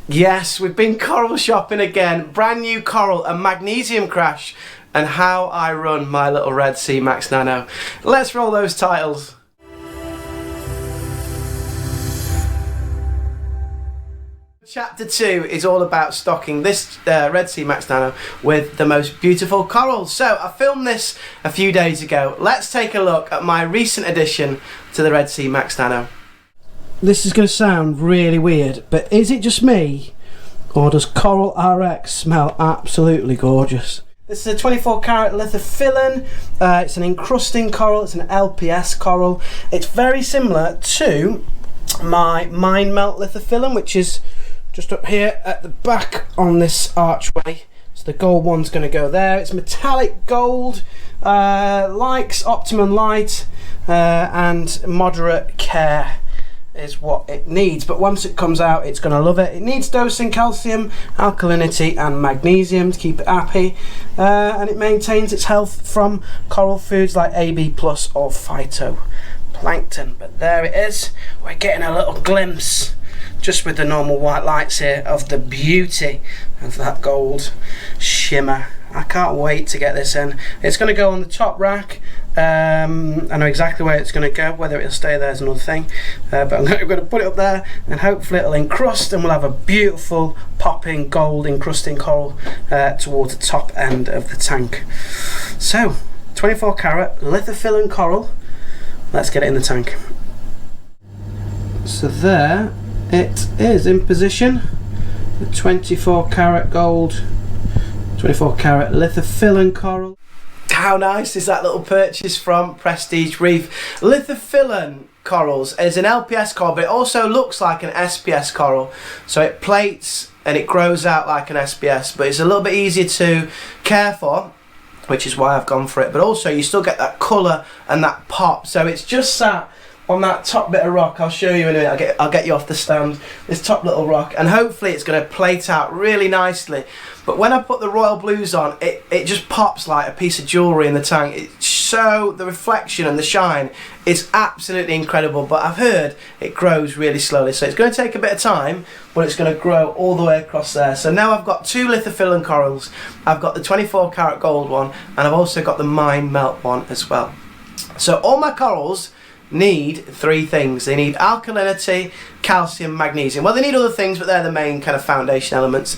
Yes, we've been coral shopping again. Brand new coral, a magnesium crash, and how I run my little red Sea Max Nano. Let's roll those titles. Chapter 2 is all about stocking this red Sea Max Nano with the most beautiful corals. So I filmed this a few days ago. Let's take a look at my recent addition to the red Sea Max Nano. This is going to sound really weird, but is it just me, or does Coral RX smell absolutely gorgeous? This is a 24 carat Lithophyllon. It's an encrusting coral, it's an LPS coral. It's very similar to my Mind Melt Lithophyllon, which is just up here at the back on this archway. So the gold one's going to go there. It's metallic gold, likes optimum light, and moderate care is what it needs, but once it comes out it's going to love it. It needs dosing calcium, alkalinity and magnesium to keep it happy, and it maintains its health from coral foods like AB+ or phytoplankton. But there it is, we're getting a little glimpse just with the normal white lights here of the beauty of that gold shimmer. I can't wait to get this in. It's going to go on the top rack. I know exactly where it's going to go. Whether it'll stay there is another thing, but I'm going to put it up there and hopefully it'll encrust and we'll have a beautiful popping gold encrusting coral towards the top end of the tank. So 24 carat Lithophyllon coral, let's get it in the tank. So there it is in position, the 24 carat gold 24 carat Lithophyllon coral. How nice is that little purchase from Prestige Reef. Lithophyllon corals is an LPS coral, but it also looks like an SPS coral. So it plates and it grows out like an SPS, but it's a little bit easier to care for, which is why I've gone for it. But also you still get that colour and that pop. So it's just sat on that top bit of rock. I'll show you in a minute. I'll get you off the stand. This top little rock, and hopefully it's going to plate out really nicely. But when I put the royal blues on, it just pops like a piece of jewellery in the tank. So the reflection and the shine is absolutely incredible. But I've heard it grows really slowly, so it's going to take a bit of time, but it's going to grow all the way across there. So now I've got two Lithophyllon corals. I've got the 24 carat gold one, and I've also got the Mind Melt one as well. So all my corals need three things. They need alkalinity, calcium, magnesium. Well, they need other things, but they're the main kind of foundation elements.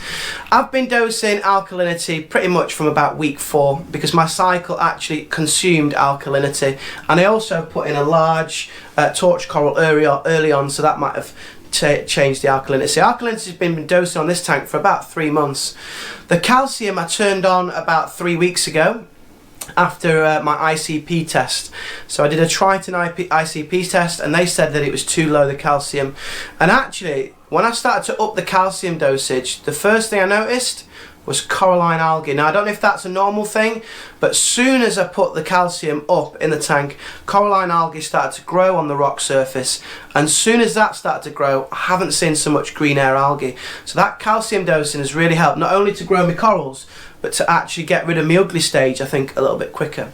I've been dosing alkalinity pretty much from about week 4 because my cycle actually consumed alkalinity, and I also put in a large torch coral early on, so that might have changed the alkalinity. Alkalinity has been dosing on this tank for about 3 months. The calcium I turned on about 3 weeks ago after my ICP test. So I did a Triton ICP test and they said that it was too low, the calcium. And actually when I started to up the calcium dosage, the first thing I noticed was coralline algae. Now I don't know if that's a normal thing, but as soon as I put the calcium up in the tank, coralline algae started to grow on the rock surface, and as soon as that started to grow, I haven't seen so much green air algae. So that calcium dosing has really helped, not only to grow my corals, but to actually get rid of my ugly stage, I think, a little bit quicker.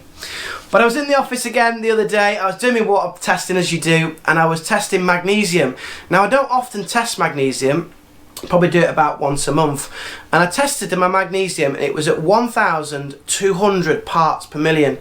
But I was in the office again the other day. I was doing my water testing as you do, and I was testing magnesium. Now I don't often test magnesium, probably do it about once a month, and I tested my magnesium and it was at 1,200 parts per million,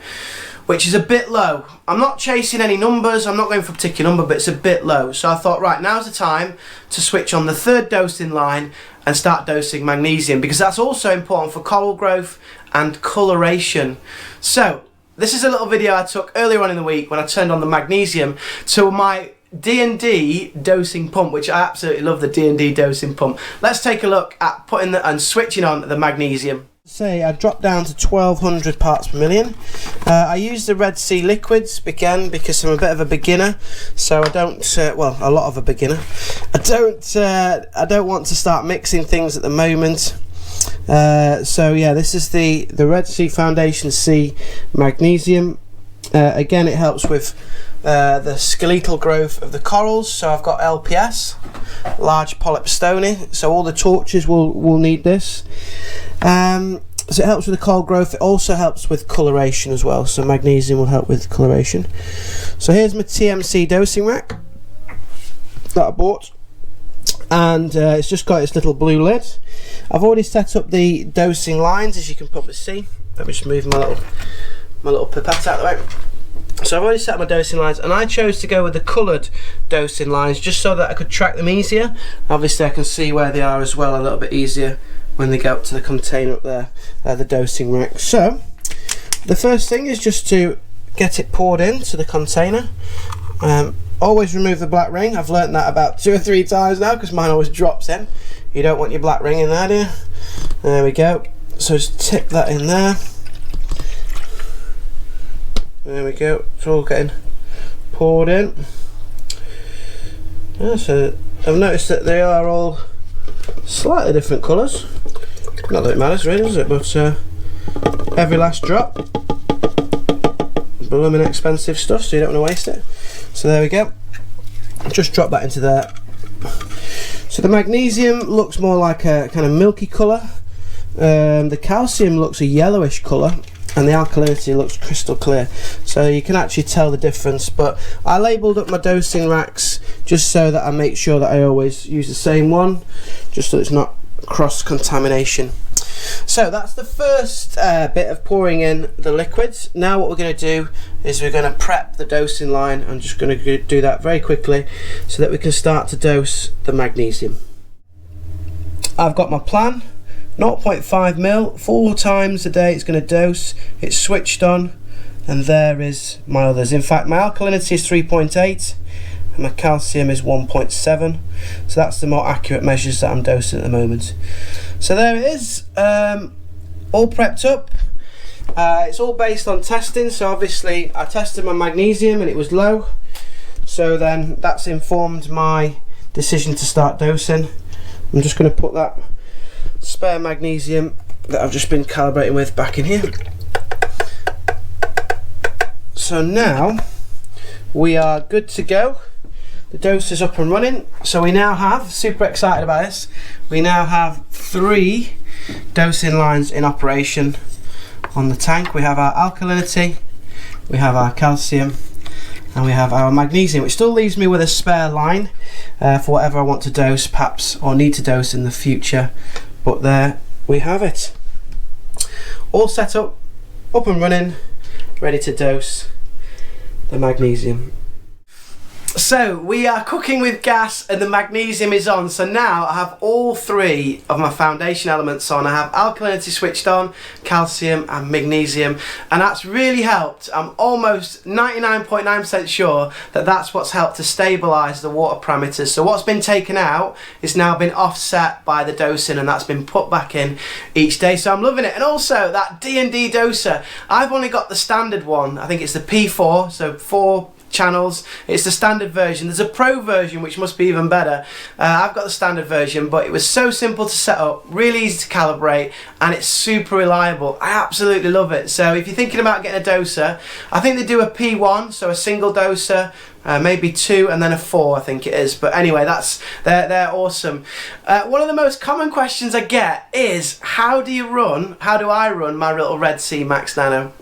which is a bit low. I'm not chasing any numbers, I'm not going for a particular number, but it's a bit low. So I thought, right, now's the time to switch on the third dosing line and start dosing magnesium, because that's also important for coral growth and coloration. So this is a little video I took earlier on in the week when I turned on the magnesium to my D&D dosing pump, which I absolutely love, the D&D dosing pump. Let's take a look at putting and switching on the magnesium. Say I dropped down to 1,200 parts per million. I use the Red Sea liquids again because I'm a bit of a beginner, so I don't well, a lot of a beginner. I don't want to start mixing things at the moment. So yeah, this is the Red Sea Foundation Sea Magnesium. Again, it helps with the skeletal growth of the corals. So I've got LPS, large polyp stony, so all the torches will need this. So it helps with the coral growth. It also helps with coloration as well, so magnesium will help with coloration. So here's my TMC dosing rack that I bought. and it's just got its little blue lid. I've already set up the dosing lines, as you can probably see. Let me just move my little pipette out of the way. So I've already set my dosing lines, and I chose to go with the coloured dosing lines just so that I could track them easier. Obviously I can see where they are as well a little bit easier when they go up to the container up there, the dosing rack. So the first thing is just to get it poured into the container. Always remove the black ring. I've learnt that about 2 or 3 times now because mine always drops in. You don't want your black ring in there, do you? There we go. So just tip that in there. There we go, it's all getting poured in. Yeah, so I've noticed that they are all slightly different colours. Not that it matters really, does it? But every last drop. Blooming expensive stuff, so you don't want to waste it. So there we go. Just drop that into there. So the magnesium looks more like a kind of milky colour. The calcium looks a yellowish colour, and the alkalinity looks crystal clear, so you can actually tell the difference. But I labelled up my dosing racks just so that I make sure that I always use the same one, just so it's not cross contamination. So that's the first bit of pouring in the liquids. Now what we're going to do is we're going to prep the dosing line. I'm just going to do that very quickly so that we can start to dose the magnesium. I've got my plan. 0.5 ml, 4 times a day it's going to dose. It's switched on, and there is my others. In fact, my alkalinity is 3.8 and my calcium is 1.7, so that's the more accurate measures that I'm dosing at the moment. So there it is, all prepped up. It's all based on testing, so obviously I tested my magnesium and it was low, so then that's informed my decision to start dosing. I'm just going to put that spare magnesium that I've just been calibrating with back in here. So now we are good to go. The dose is up and running, so we now have, super excited about this, we now have 3 dosing lines in operation on the tank. We have our alkalinity, we have our calcium, and we have our magnesium, which still leaves me with a spare line for whatever I want to dose perhaps, or need to dose in the future. But there we have it, all set up and running, ready to dose the magnesium. So we are cooking with gas and the magnesium is on. So now I have all 3 of my foundation elements on. I have alkalinity switched on, calcium and magnesium, and that's really helped. I'm almost 99.9% sure that that's what's helped to stabilise the water parameters. So what's been taken out is now been offset by the dosing, and that's been put back in each day. So I'm loving it. And also that D&D doser, I've only got the standard one. I think it's the P4, so 4 channels. It's the standard version. There's a pro version which must be even better. I've got the standard version, but it was so simple to set up, really easy to calibrate, and it's super reliable. I absolutely love it. So if you're thinking about getting a doser, I think they do a P1, so a single doser, maybe 2 and then a 4, I think it is. But anyway, they're awesome. One of the most common questions I get is how do I run my little red Sea Max Nano?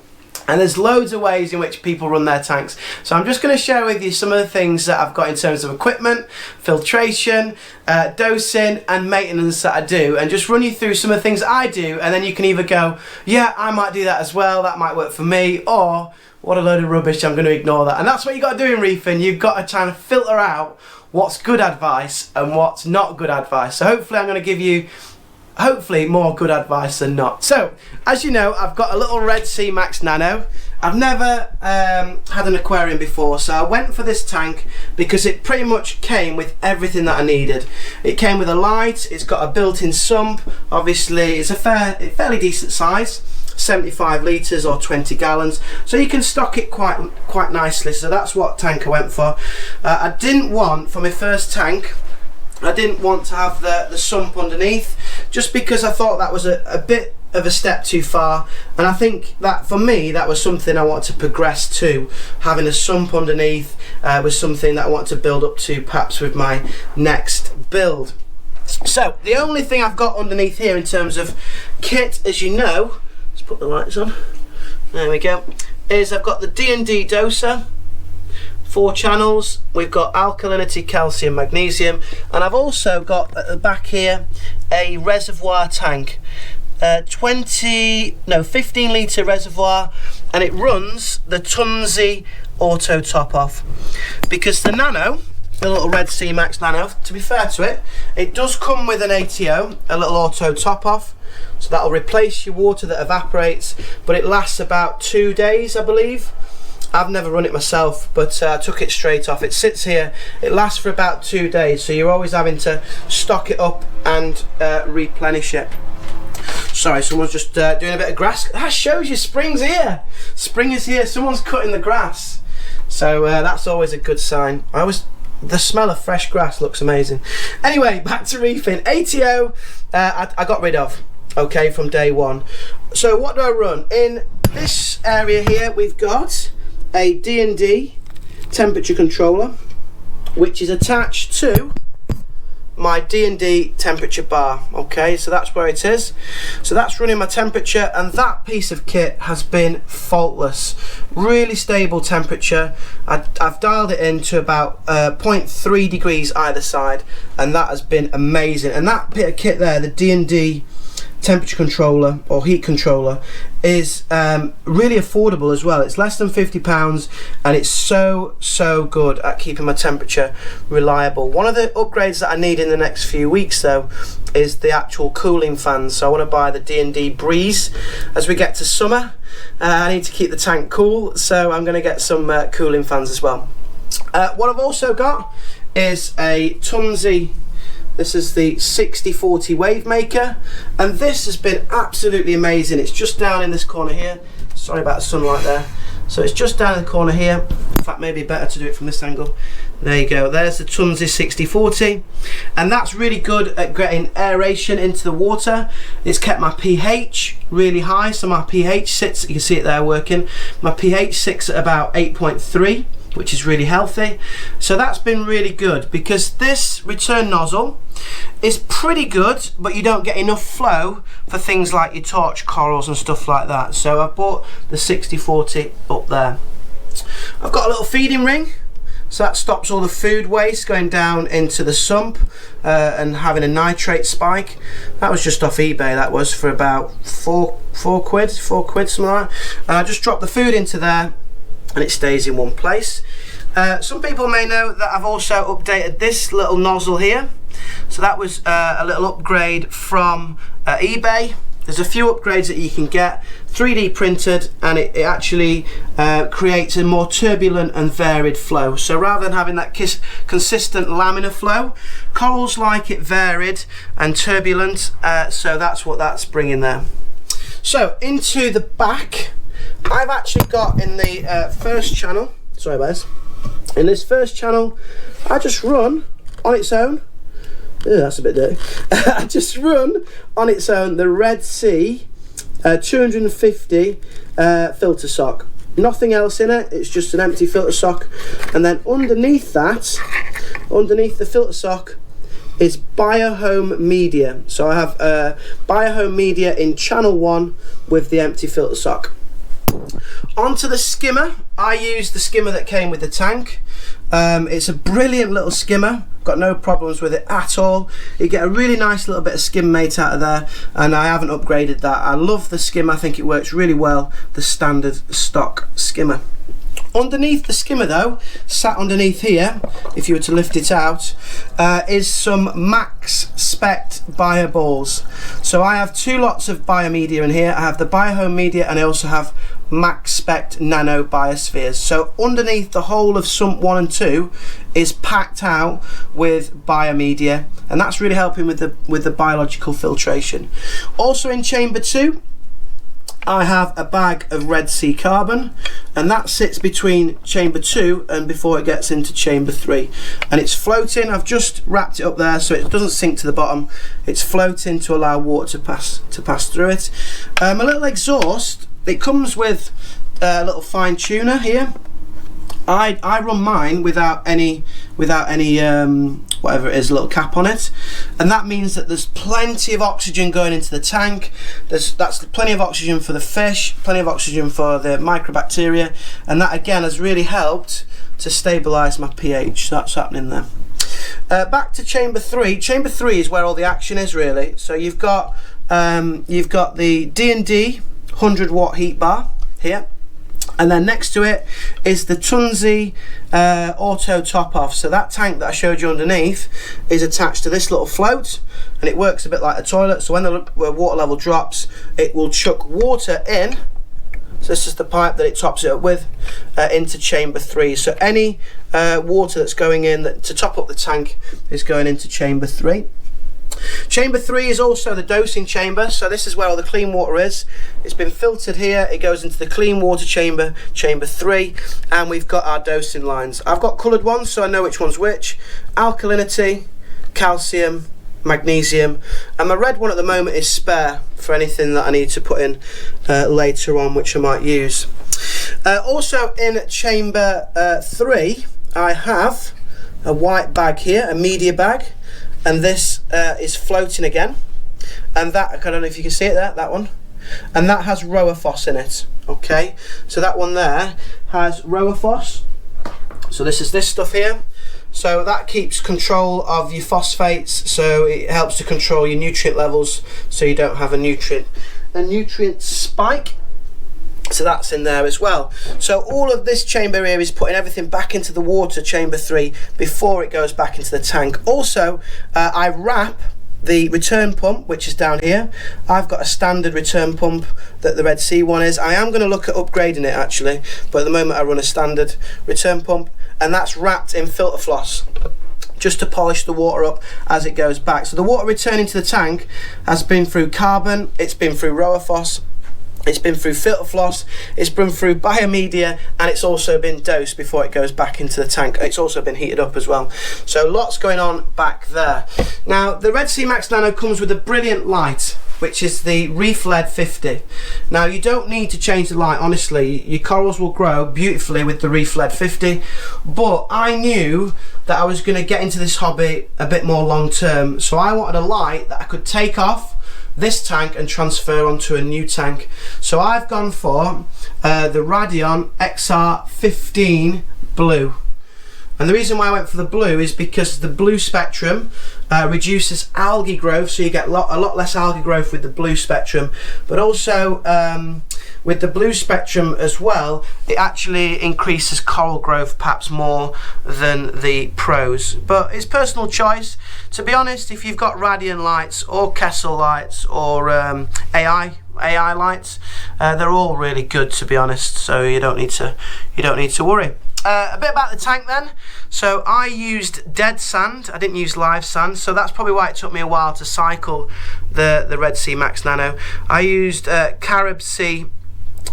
And there's loads of ways in which people run their tanks. So I'm just going to share with you some of the things that I've got in terms of equipment, filtration, dosing and maintenance that I do, and just run you through some of the things I do, and then you can either go, yeah, I might do that as well, that might work for me, or what a load of rubbish, I'm going to ignore that. And that's what you got to do in reefing. You've got to try and filter out what's good advice and what's not good advice. So hopefully I'm going to give you more good advice than not. So as you know, I've got a little red Sea Max Nano. I've never had an aquarium before, so I went for this tank because it pretty much came with everything that I needed. It came with a light, it's got a built-in sump, obviously it's a fairly decent size, 75 litres or 20 gallons, so you can stock it quite nicely. So that's what tank I went for. I didn't want, for my first tank, I didn't want to have the sump underneath, just because I thought that was a bit of a step too far, and I think that for me that was something I wanted to progress to. Having a sump underneath was something that I want to build up to perhaps with my next build. So the only thing I've got underneath here in terms of kit, as you know, let's put the lights on, there we go, is I've got the D&D doser, 4 channels. We've got alkalinity, calcium, magnesium, and I've also got at the back here a reservoir tank. 15 litre reservoir, and it runs the Tunzi auto top off, because the Nano, the little red Sea Max Nano, to be fair to it, it does come with an ATO, a little auto top off, so that'll replace your water that evaporates, but it lasts about 2 days, I believe. I've never run it myself, but I took it straight off. It sits here, it lasts for about 2 days, so you're always having to stock it up and replenish it. Sorry, someone's just doing a bit of grass. That shows you spring's here. Spring is here. Someone's cutting the grass. So that's always a good sign. The smell of fresh grass looks amazing. Anyway, back to reefing. ATO, I got rid of, okay, from day one. So what do I run? In this area here, we've got a D&D temperature controller, which is attached to my D&D temperature bar. Okay, so that's where it is. So that's running my temperature, and that piece of kit has been faultless. Really stable temperature. I've dialed it in to about 0.3 degrees either side, and that has been amazing. And that bit of kit there, the D&D temperature controller or heat controller, is really affordable as well. It's less than £50, and it's so good at keeping my temperature reliable. One of the upgrades that I need in the next few weeks though is the actual cooling fans. So I want to buy the D&D Breeze. As we get to summer, I need to keep the tank cool, so I'm going to get some cooling fans as well. What I've also got is a Tunzi. This is the 6040 wave maker, and this has been absolutely amazing. It's just down in this corner here. Sorry about the sunlight there. So it's just down in the corner here. In fact, maybe better to do it from this angle. There you go. There's the Tunzi 6040, and that's really good at getting aeration into the water. It's kept my pH really high, so my pH sits, you can see it there working. My pH sits at about 8.3. which is really healthy. So that's been really good, because this return nozzle is pretty good, but you don't get enough flow for things like your torch corals and stuff like that. So I bought the 6040 up there. I've got a little feeding ring, so that stops all the food waste going down into the sump and having a nitrate spike. That was just off eBay, that was, for about four quid, something like that. And I just dropped the food into there, and it stays in one place. Some people may know that I've also updated this little nozzle here. So that was a little upgrade from eBay. There's a few upgrades that you can get, 3D printed, and it actually creates a more turbulent and varied flow. So rather than having that consistent laminar flow, corals like it varied and turbulent, so that's what that's bringing there. So into the back, I've actually got in the first channel, sorry about this, in this first channel, I just run on its own. Ew, that's a bit dirty. I just run on its own the Red Sea 250 filter sock. Nothing else in it, it's just an empty filter sock. And then underneath that, underneath the filter sock, is Biohome media. So I have Biohome media in channel 1 with the empty filter sock. Onto the skimmer. I use the skimmer that came with the tank. It's a brilliant little skimmer, got no problems with it at all. You get a really nice little bit of skim mate out of there, and I haven't upgraded that. I love the skimmer, I think it works really well, the standard stock skimmer. Underneath the skimmer though, sat underneath here, if you were to lift it out, is some Max Spec bio balls. So I have 2 lots of biomedia in here. I have the Biohome media, and I also have Max Spec Nano biospheres. So underneath the whole of sump 1 and 2 is packed out with biomedia, and that's really helping with the biological filtration. Also in chamber 2, I have a bag of Red Sea carbon, and that sits between chamber 2 and before it gets into chamber 3, and it's floating. I've just wrapped it up there so it doesn't sink to the bottom. It's floating to allow water to pass through it. A little exhaust. It comes with a little fine tuner here. I run mine without any whatever it is, a little cap on it, and that means that there's plenty of oxygen going into the tank. That's plenty of oxygen for the fish, plenty of oxygen for the microbacteria, and that again has really helped to stabilise my pH. So that's happening there. Back to chamber 3. Chamber 3 is where all the action is really. So you've got the D&D 100 watt heat bar here, and then next to it is the Tunzi auto top off. So that tank that I showed you underneath is attached to this little float, and it works a bit like a toilet. So when the water level drops, it will chuck water in. So this is the pipe that it tops it up with into chamber 3. So any water that's going in to top up the tank is going into chamber 3. Chamber 3 is also the dosing chamber, so this is where all the clean water is. It's been filtered here, it goes into the clean water chamber, chamber 3, and we've got our dosing lines. I've got coloured ones so I know which one's which. Alkalinity, calcium, magnesium, and my red one at the moment is spare for anything that I need to put in later on, which I might use. Also in chamber 3 I have a white bag here, a media bag, and this is floating again, and that, I don't know if you can see it there, that one, and that has Rowaphos in it. Okay, so that one there has Rowaphos. So this is this stuff here. So that keeps control of your phosphates, so it helps to control your nutrient levels so you don't have a nutrient spike. So that's in there as well. So all of this chamber here is putting everything back into the water, chamber 3, before it goes back into the tank. Also, I wrap the return pump, which is down here. I've got a standard return pump that the Red Sea one is. I am going to look at upgrading it actually, but at the moment I run a standard return pump, and that's wrapped in filter floss just to polish the water up as it goes back. So the water returning to the tank has been through carbon, it's been through Rowaphos, it's been through filter floss, it's been through biomedia, and it's also been dosed before it goes back into the tank. It's also been heated up as well. So lots going on back there. Now the Red Sea Max Nano comes with a brilliant light, which is the Reef LED 50. Now you don't need to change the light, honestly. Your corals will grow beautifully with the Reef LED 50, but I knew that I was going to get into this hobby a bit more long term, so I wanted a light that I could take off this tank and transfer onto a new tank. So I've gone for the Radion XR15 blue, and the reason why I went for the blue is because the blue spectrum reduces algae growth, so you get a lot less algae growth with the blue spectrum, but also with the blue spectrum as well, it actually increases coral growth perhaps more than the pros, but it's personal choice. To be honest, if you've got Radion lights or Kessel lights or AI lights, they're all really good, to be honest, so you don't need to worry. A bit about the tank then. So I used dead sand, I didn't use live sand, so that's probably why it took me a while to cycle the Red Sea Max Nano. I used Carib Sea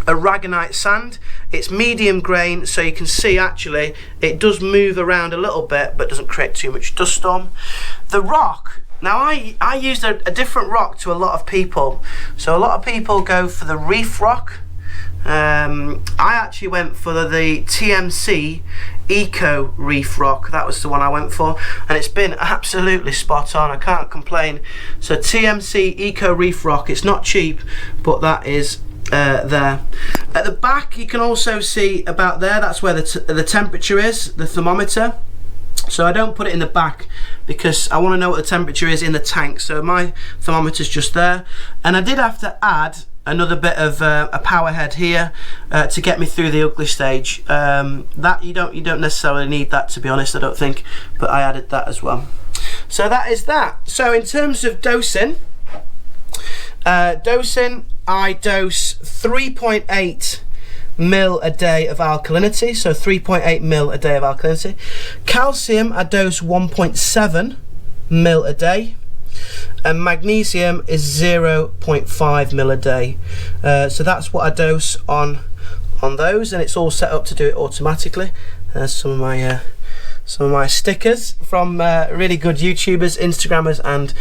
aragonite sand. It's medium grain, so you can see actually it does move around a little bit but doesn't create too much dust storm. The rock, now I used a different rock to a lot of people. So a lot of people go for the Reef Rock. I actually went for the TMC Eco Reef Rock. That was the one I went for, and it's been absolutely spot on. I can't complain. So TMC Eco Reef Rock, it's not cheap, but that is there. At the back you can also see about there, that's where the temperature is, the thermometer. So I don't put it in the back because I want to know what the temperature is in the tank, so my thermometer's just there. And I did have to add another bit of a power head here to get me through the ugly stage. That you don't necessarily need that, to be honest, I don't think, but I added that as well. So that is that. So in terms of dosing, I dose 3.8 mil a day of alkalinity, so 3.8 mil a day of alkalinity. Calcium I dose 1.7 mil a day, and magnesium is 0.5 mil a day. So that's what I dose on those, and it's all set up to do it automatically. There's some of my stickers from really good YouTubers, Instagrammers, and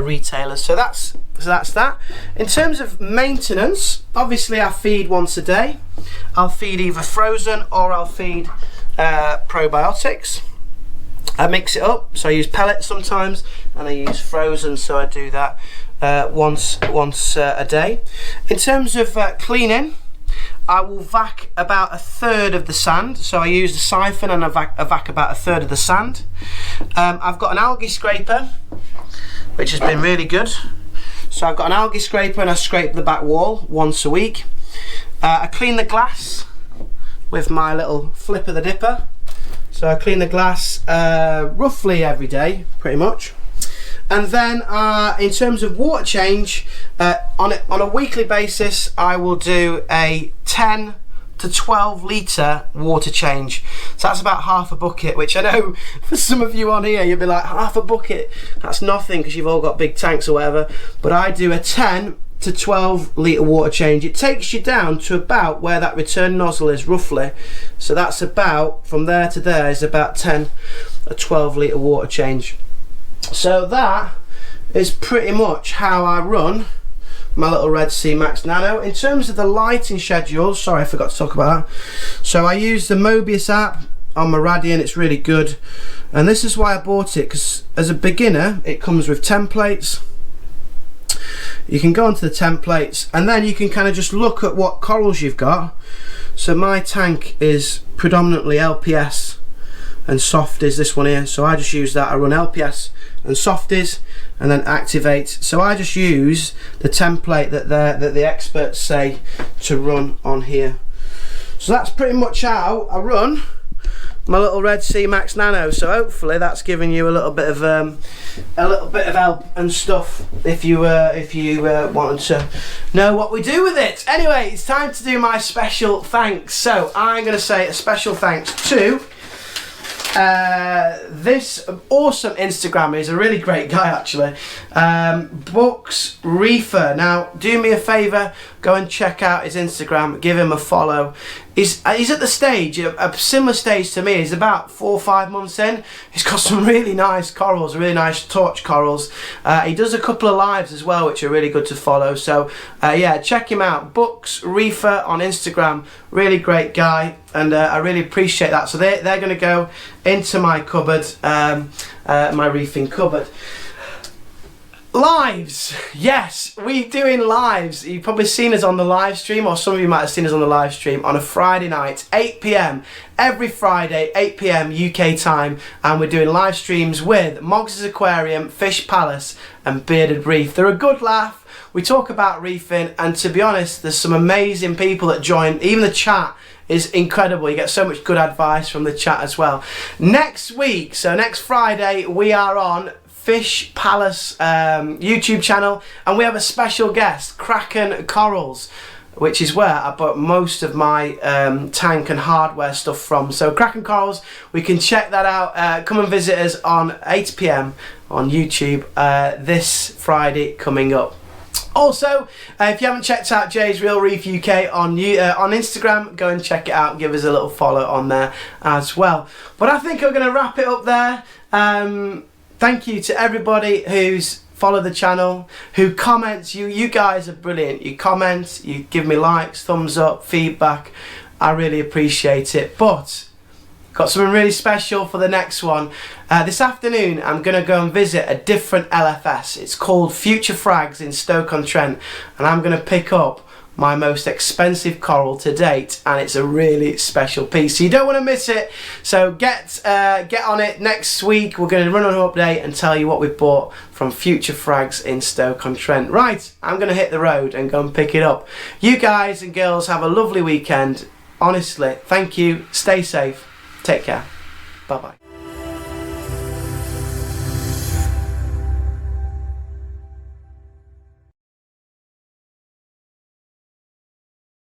retailers. So that's that. In terms of maintenance, obviously I feed once a day. I'll feed either frozen or I'll feed probiotics. I mix it up, so I use pellets sometimes and I use frozen, so I do that once a day. In terms of cleaning, I will vac about 1/3 of the sand. So I use the siphon and I vac about 1/3 of the sand. I've got an algae scraper, which has been really good. So I've got an algae scraper and I scrape the back wall once a week. I clean the glass with my little flip of the dipper. So I clean the glass roughly every day, pretty much. And then in terms of water change, on a weekly basis, I will do a 10 to 12 litre water change. So that's about half a bucket, which I know for some of you on here, you'll be like, half a bucket, that's nothing because you've all got big tanks or whatever. But I do a 10 to 12 litre water change. It takes you down to about where that return nozzle is roughly. So that's about, from there to there is about 10 or 12 litre water change. So that is pretty much how I run my little red Sea Max Nano. In terms of the lighting schedule, sorry I forgot to talk about that. So I use the Mogsys app on my Radian, it's really good. And this is why I bought it, because as a beginner it comes with templates. You can go onto the templates and then you can kind of just look at what corals you've got. So my tank is predominantly LPS and softies, this one here, so I just use that. I run LPS and softies and then activate. So I just use the template that the experts say to run on here. So that's pretty much how I run my little red Sea Max Nano. So hopefully that's giving you a little bit of help and stuff if you wanted to know what we do with it. Anyway, it's time to do my special thanks. So I'm going to say a special thanks to this awesome Instagrammer. He's a really great guy actually, Bucksreefer. Now do me a favour, go and check out his Instagram, give him a follow. He's at the stage, a similar stage to me. He's about 4 or 5 months in. He's got some really nice corals, really nice torch corals. He does a couple of lives as well, which are really good to follow. So yeah, check him out, Bucksreefer on Instagram. Really great guy, and I really appreciate that. So they're going to go into my cupboard, my reefing cupboard. Lives, yes, we're doing lives. You've probably seen us on the live stream, or some of you might have seen us on the live stream on a Friday night, 8 PM every Friday, 8 PM UK time, and we're doing live streams with Mogsys Aquarium, Fishpalace and Bearded Reef. They're a good laugh. We talk about reefing, and to be honest, there's some amazing people that join. Even the chat is incredible. You get so much good advice from the chat as well. Next week, so next Friday, we are on Fishpalace YouTube channel, and we have a special guest, Kraken Corals, which is where I bought most of my tank and hardware stuff from. So Kraken Corals, we can check that out. Come and visit us on 8 PM on YouTube this Friday coming up. Also, if you haven't checked out Jay's Real Reef UK on Instagram, go and check it out and give us a little follow on there as well. But I think I'm going to wrap it up there. Thank you to everybody who's followed the channel, who comments. You guys are brilliant. You comment, you give me likes, thumbs up, feedback. I really appreciate it. But got something really special for the next one. This afternoon I'm going to go and visit a different LFS. It's called Future Frags in Stoke-on-Trent, and I'm going to pick up my most expensive coral to date, and it's a really special piece, so you don't want to miss it. So get on it. Next week we're going to run an update and tell you what we've bought from Future Frags in Stoke-on-Trent. Right, I'm going to hit the road and go and pick it up. You guys and girls have a lovely weekend. Honestly, thank you. Stay safe. Take care. Bye bye.